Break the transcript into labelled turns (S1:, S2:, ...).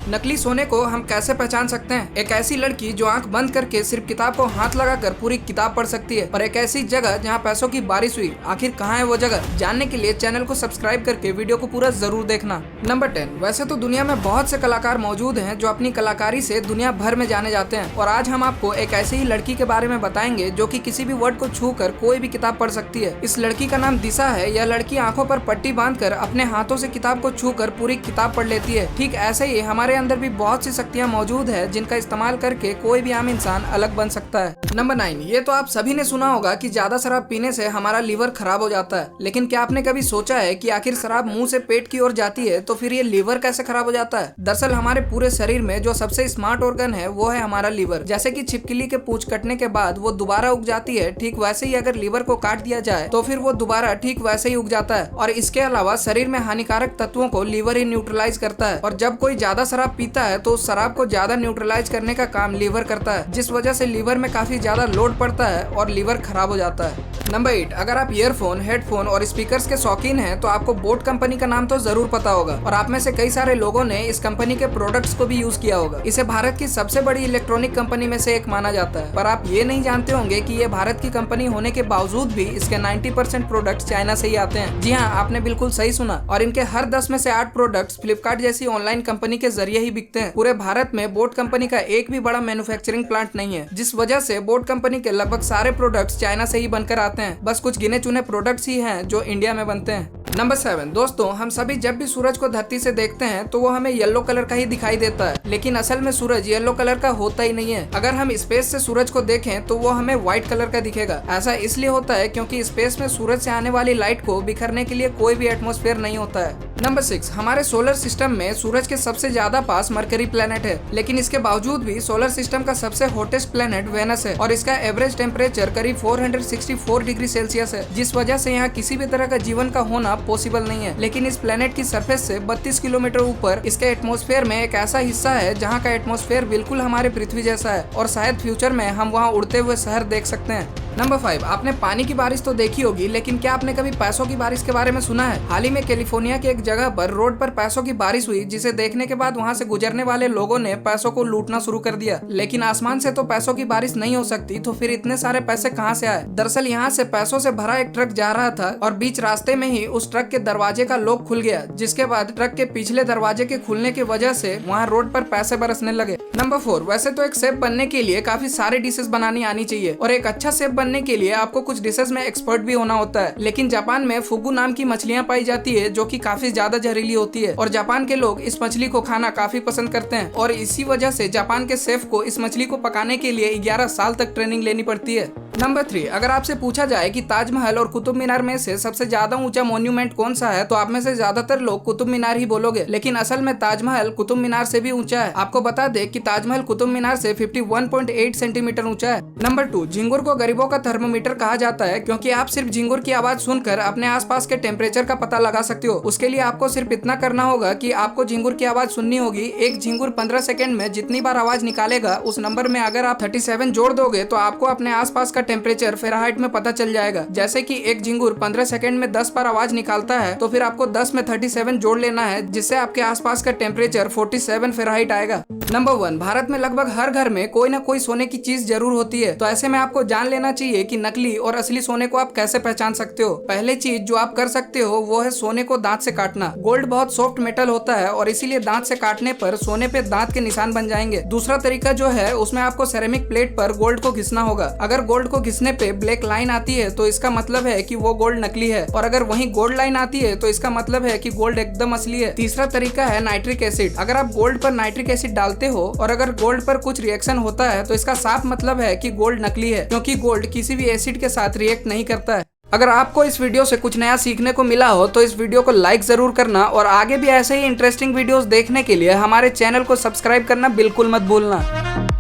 S1: नकली सोने को हम कैसे पहचान सकते हैं? एक ऐसी लड़की जो आंख बंद करके सिर्फ किताब को हाथ लगाकर पूरी किताब पढ़ सकती है, और एक ऐसी जगह जहां पैसों की बारिश हुई। आखिर कहां है वो जगह? जानने के लिए चैनल को सब्सक्राइब करके वीडियो को पूरा जरूर देखना। नंबर 10। वैसे तो दुनिया में बहुत से कलाकार मौजूद हैं जो अपनी कलाकारी से दुनिया भर में जाने जाते हैं, और आज हम आपको एक ऐसी ही लड़की के बारे में बताएंगे जो कि किसी भी वर्ड को छू कर कोई भी किताब पढ़ सकती है। इस लड़की का नाम दिशा है। यह लड़की आंखों पर पट्टी बांधकर अपने हाथों से किताब को छू कर पूरी किताब पढ़ लेती है। ठीक ऐसे ही हमारे अंदर भी बहुत सी शक्तियां मौजूद है जिनका इस्तेमाल करके कोई भी आम इंसान अलग बन सकता है। नंबर 9। ये तो आप सभी ने सुना होगा कि ज्यादा शराब पीने से हमारा लीवर खराब हो जाता है, लेकिन क्या आपने कभी सोचा है कि आखिर शराब मुंह से पेट की ओर जाती है तो फिर ये लीवर कैसे खराब हो जाता है? दरअसल हमारे पूरे शरीर में जो सबसे स्मार्ट ऑर्गन है वो है हमारा लीवर। जैसे कि छिपकली के पूंछ कटने के बाद वो दोबारा उग जाती है, ठीक वैसे ही अगर लीवर को काट दिया जाए तो फिर वो दोबारा ठीक वैसे ही उग जाता है। और इसके अलावा शरीर में हानिकारक तत्वों को लीवर ही न्यूट्रलाइज करता है, और जब कोई ज्यादा शराब पीता है तो उस शराब को ज्यादा न्यूट्रलाइज करने का काम लीवर करता है, जिस वजह से लीवर में काफी ज्यादा लोड पड़ता है और लीवर खराब हो जाता है। नंबर 8। अगर आप ईयरफोन, हेडफोन और स्पीकर्स के शौकीन हैं तो आपको बोट कंपनी का नाम तो जरूर पता होगा, और आप में से कई सारे लोगों ने इस कंपनी के प्रोडक्ट्स को भी यूज किया होगा। इसे भारत की सबसे बड़ी इलेक्ट्रॉनिक कंपनी में से एक माना जाता है, पर आप ये नहीं जानते होंगे कि ये भारत की कंपनी होने के बावजूद भी इसके 90% प्रोडक्ट्स चाइना से ही आते हैं। जी हाँ, आपने बिल्कुल सही सुना, और इनके हर 10 में से 8 प्रोडक्ट्स फ्लिपकार्ट जैसी ऑनलाइन कंपनी के जरिए ही बिकते हैं। पूरे भारत में बोट कंपनी का एक भी बड़ा मैन्युफैक्चरिंग प्लांट नहीं है, जिस वजह से बोट कंपनी के लगभग सारे प्रोडक्ट्स चाइना से ही बनकर आते हैं। बस कुछ गिने चुने प्रोडक्ट्स ही हैं जो इंडिया में बनते हैं। नंबर 7। दोस्तों, हम सभी जब भी सूरज को धरती से देखते हैं तो वो हमें येलो कलर का ही दिखाई देता है, लेकिन असल में सूरज येलो कलर का होता ही नहीं है। अगर हम स्पेस से सूरज को देखें तो वो हमें व्हाइट कलर का दिखेगा। ऐसा इसलिए होता है क्योंकि स्पेस में सूरज से आने वाली लाइट को बिखरने के लिए कोई भी एटमॉस्फेयर नहीं होता है। नंबर 6। हमारे सोलर सिस्टम में सूरज के सबसे ज्यादा पास मरकरी प्लेनेट है, लेकिन इसके बावजूद भी सोलर सिस्टम का सबसे हॉटेस्ट प्लेनेट वेनस है, और इसका एवरेज टेम्परेचर करीब 464 डिग्री सेल्सियस है, जिस वजह से यहाँ किसी भी तरह का जीवन का होना पॉसिबल नहीं है। लेकिन इस प्लेनेट की सरफेस से 32 किलोमीटर ऊपर इसके एटमॉस्फेयर में एक ऐसा हिस्सा है जहाँ का एटमॉस्फेयर बिल्कुल हमारे पृथ्वी जैसा है, और शायद फ्यूचर में हम वहाँ उड़ते हुए शहर देख सकते हैं। नंबर 5। आपने पानी की बारिश तो देखी होगी, लेकिन क्या आपने कभी पैसों की बारिश के बारे में सुना है? हाल ही में कैलिफोर्निया के एक जगह पर रोड पर पैसों की बारिश हुई, जिसे देखने के बाद वहां से गुजरने वाले लोगों ने पैसों को लूटना शुरू कर दिया। लेकिन आसमान से तो पैसों की बारिश नहीं हो सकती, तो फिर इतने सारे पैसे कहां से आए? दरअसल यहाँ से पैसों से भरा एक ट्रक जा रहा था, और बीच रास्ते में ही उस ट्रक के दरवाजे का लॉक खुल गया, जिसके बाद ट्रक के पिछले दरवाजे के खुलने की वजह से वहाँ रोड पर पैसे बरसने लगे। नंबर 4। वैसे तो एक शेफ बनने के लिए काफी सारे डिशेस बनानी आनी चाहिए, और एक अच्छा शेफ बनने के लिए आपको कुछ डिशेस में एक्सपर्ट भी होना होता है। लेकिन जापान में फुगु नाम की मछलियां पाई जाती है जो कि काफी ज्यादा जहरीली होती है, और जापान के लोग इस मछली को खाना काफी पसंद करते हैं, और इसी वजह से जापान के शेफ को इस मछली को पकाने के लिए 11 साल तक ट्रेनिंग लेनी पड़ती है। नंबर 3। अगर आपसे पूछा जाए कि ताजमहल और कुतुब मीनार में से सबसे ज्यादा ऊंचा मॉन्यूमेंट कौन सा है, तो आप में से ज्यादातर लोग कुतुब मीनार ही बोलोगे, लेकिन असल में ताजमहल कुतुब मीनार से भी ऊंचा है। आपको बता दे कि ताजमहल कुतुब मीनार से 51.8 सेंटीमीटर ऊंचा है। नंबर 2। झिंगुर को गरीबों का थर्मोमीटर कहा जाता है, क्योंकि आप सिर्फ झिंगुर की आवाज सुनकर अपने आसपास के टेम्परेचर का पता लगा सकते हो। उसके लिए आपको सिर्फ इतना करना होगा कि आपको झिंगुर की आवाज सुननी होगी। एक झिंगुर 15 सेकंड में जितनी बार आवाज निकालेगा, उस नंबर में अगर आप 37 जोड़ दोगे तो आपको अपने आसपास का टेम्परेचर फेराहाइट में पता चल जाएगा। जैसे कि एक झिंगुर 15 सेकंड में 10 बार आवाज निकालता है, तो फिर आपको 10 में 37 जोड़ लेना है, जिससे आपके आसपास का टेम्परेचर 47 फेराहाइट आएगा। नंबर 1। भारत में लगभग हर घर में कोई ना कोई सोने की चीज जरूर होती है, तो ऐसे में आपको जान लेना चाहिए कि नकली और असली सोने को आप कैसे पहचान सकते हो। पहले चीज जो आप कर सकते हो वो है सोने को दांत से काटना। गोल्ड बहुत सॉफ्ट मेटल होता है, और इसीलिए दांत से काटने पर सोने पे दांत के निशान बन जाएंगे। दूसरा तरीका जो है उसमें आपको सेरेमिक प्लेट पर गोल्ड को घिसना होगा। अगर गोल्ड को घिसने पे ब्लैक लाइन आती है तो इसका मतलब है कि वो गोल्ड नकली है, और अगर वहीं गोल्ड लाइन आती है तो इसका मतलब है कि गोल्ड एकदम असली है। तीसरा तरीका है नाइट्रिक एसिड। अगर आप गोल्ड पर नाइट्रिक एसिड डालते हो और अगर गोल्ड पर कुछ रिएक्शन होता है तो इसका साफ मतलब है कि गोल्ड नकली है, क्योंकि गोल्ड किसी भी एसिड के साथ रिएक्ट नहीं करता है। अगर आपको इस वीडियो से कुछ नया सीखने को मिला हो तो इस वीडियो को लाइक जरूर करना, और आगे भी ऐसे ही इंटरेस्टिंग वीडियोस देखने के लिए हमारे चैनल को सब्सक्राइब करना बिल्कुल मत भूलना।